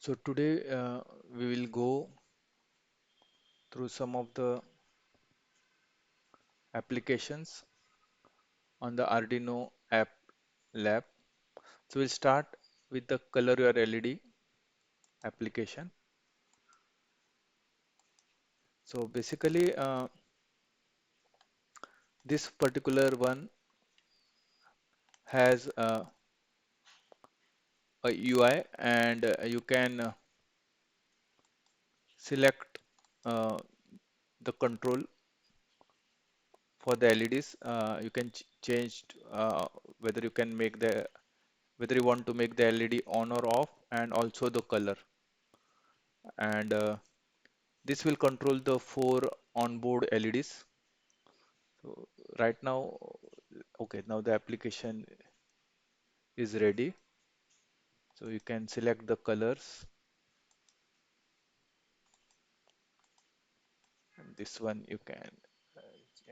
So today we will go through some of the applications on the Arduino App Lab. So we'll start with the Color Your LED application. So basically, this particular one has a UI, and you can select the control for the LEDs. You can change whether you can make the whether you want to make the LED on or off, and also the color. And this will control the four onboard LEDs. So right now, okay, now the application is ready. So you can select the colors. And this one you can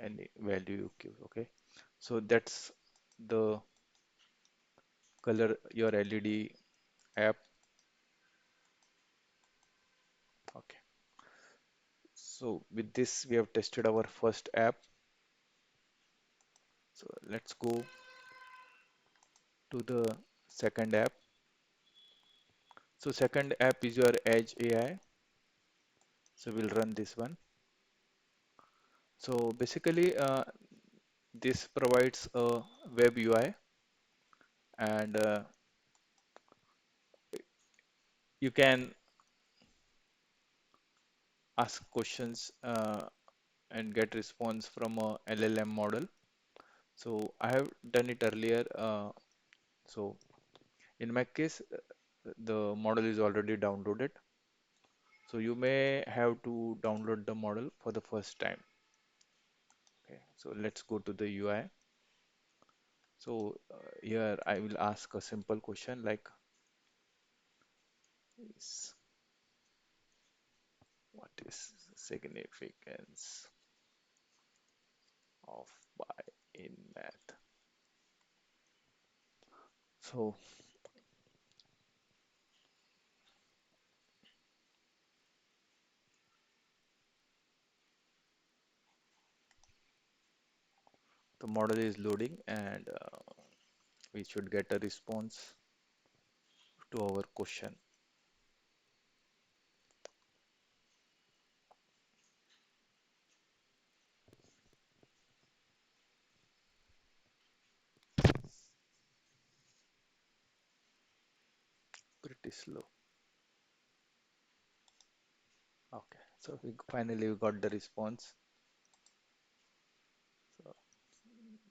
any value you give. Okay, so that's the color your LED app. Okay, so with this we have tested our first app. So let's go to the second app. So second app is your Edge AI. So we'll run this one. So basically, this provides a web UI, and you can ask questions and get response from a LLM model. So I have done it earlier. So in my case, the model is already downloaded. So you may have to download the model for the first time. Okay, so let's go to the UI. So here I will ask a simple question like, is what is significance of pi in math? So the model is loading, and we should get a response to our question. Pretty slow. Okay, so we finally we got the response. So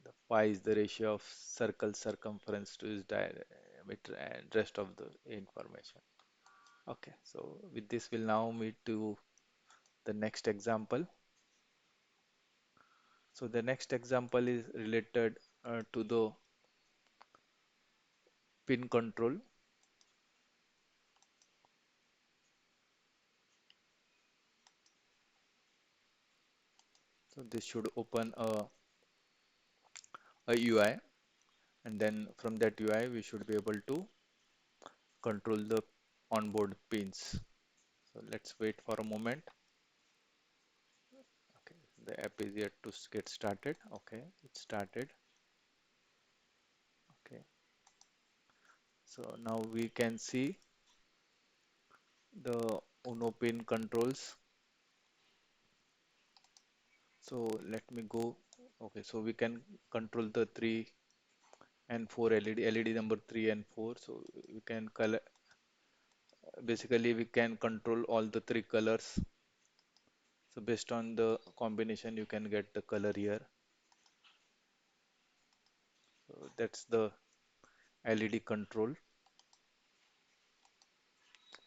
the pi is the ratio of circle circumference to its diameter and rest of the information. Okay, so with this we'll now move to the next example. So the next example is related to the pin control. So this should open a UI, and then from that UI we should be able to control the onboard pins. So let's wait for a moment. Okay, the app is yet to get started. Okay, it started. Okay, so now we can see the UNO pin controls. So let me go. Okay, so we can control the 3 and 4 LED number 3 and 4. So we can color, basically we can control all the three colors. So based on the combination you can get the color here. So that's the LED control.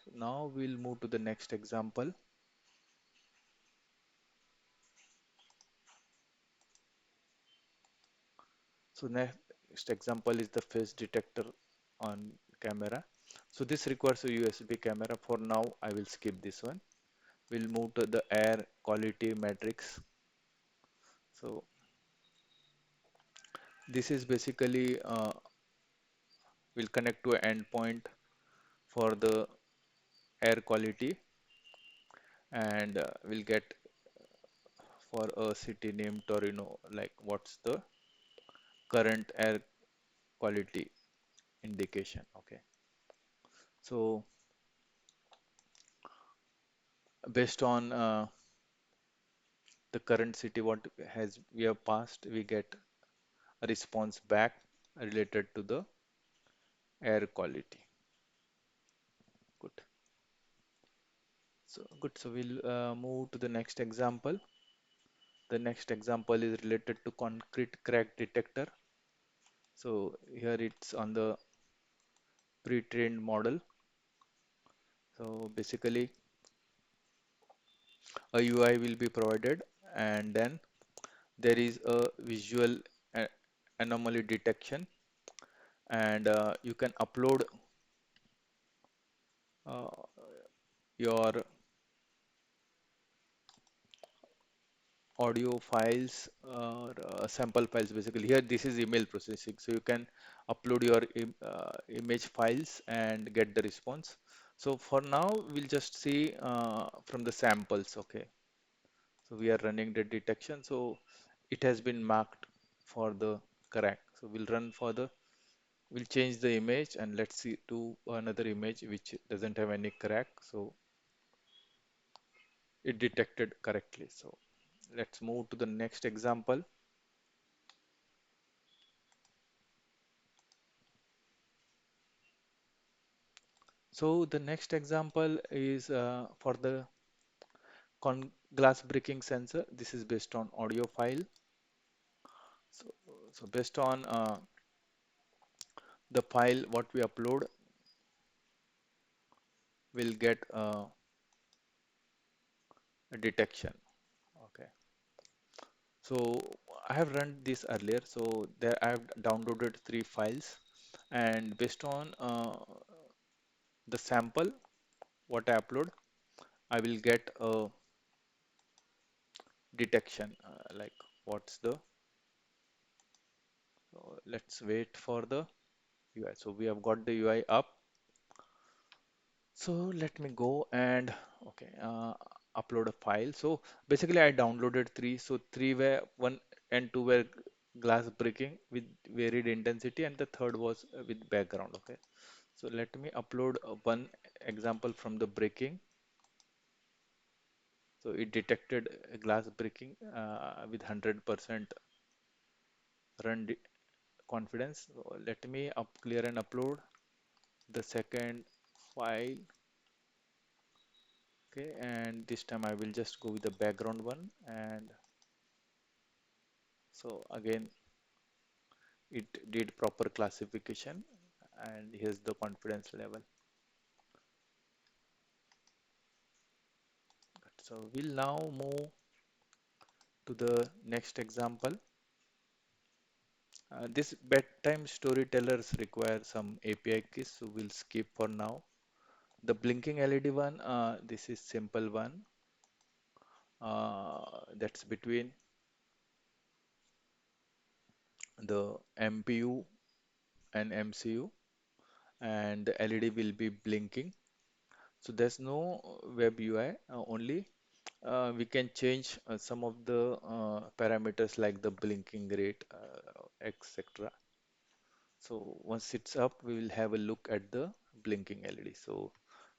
So now we'll move to the next example. So next example is the face detector on camera. So this requires a USB camera. For now I will skip this one. We'll move to the air quality matrix. So this is basically will connect to an endpoint for the air quality, and we'll get for a city named Torino, like what's the current air quality indication. Okay, so based on the current city what has we have passed, we get a response back related to the air quality. Good. So good. So we'll move to the next example. The next example is related to concrete crack detector. So here it's on the pre-trained model. So basically a UI will be provided, and then there is a visual a- anomaly detection, and you can upload uh, your audio files or sample files. Basically here this is email processing, so you can upload your image files and get the response. So for now we'll just see from the samples. Okay, so we are running the detection, so it has been marked for the crack. So we'll run for the, we'll change the image and let's see to another image which doesn't have any crack, so it detected correctly. So let's move to the next example. So the next example is for the con glass breaking sensor. This is based on audio file. So, so based on the file what we upload, we'll get a detection. Okay. So I have run this earlier. So there I have downloaded three files, and based on the sample what I upload, I will get a detection. Like what's the, so let's wait for the UI. So we have got the UI up. So let me go and okay, upload a file. So basically I downloaded three. So three were, one and two were glass breaking with varied intensity, and the third was with background. Okay. So let me upload one example from the breaking. So it detected a glass breaking with 100% run confidence. So let me up clear and upload the second file. Okay, and this time I will just go with the background one, and so again it did proper classification, and here's the confidence level. So we'll now move to the next example. This bedtime storytellers require some API keys, so we'll skip for now. The blinking LED one, this is simple one. That's between the MPU and MCU, and the LED will be blinking. So there's no web UI, only we can change some of the parameters like the blinking rate, etc. So once it's up, we will have a look at the blinking LED. So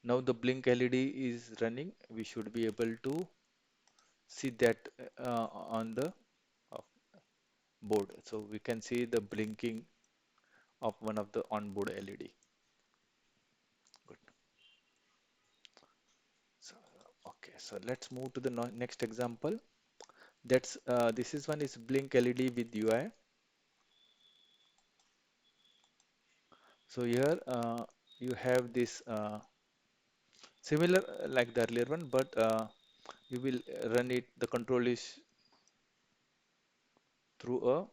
now the blink LED is running. We should be able to see that on the uh, board. So we can see the blinking of one of the onboard LED. Good. So, okay, so let's move to the next example. That's this is one is blink LED with UI. So here you have this similar like the earlier one, but you will run it. The control is through a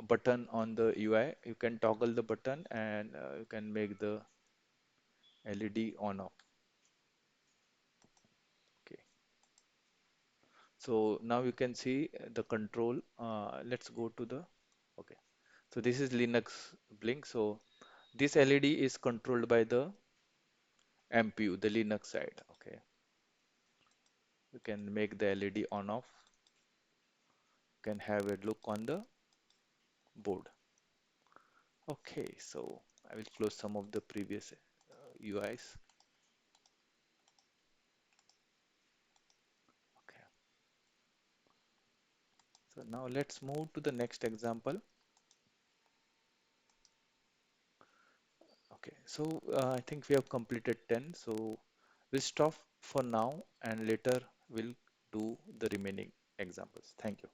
button on the UI. You can toggle the button, and you can make the LED on off. Okay. So now you can see the control. Let's go to the, okay. So this is Linux Blink. So this LED is controlled by the MPU, the Linux side. Okay, you can make the LED on off. You can have a look on the board. Okay, so I will close some of the previous UIs. Okay, so now let's move to the next example. Okay, so I think we have completed 10. So we'll stop for now and later we'll do the remaining examples. Thank you.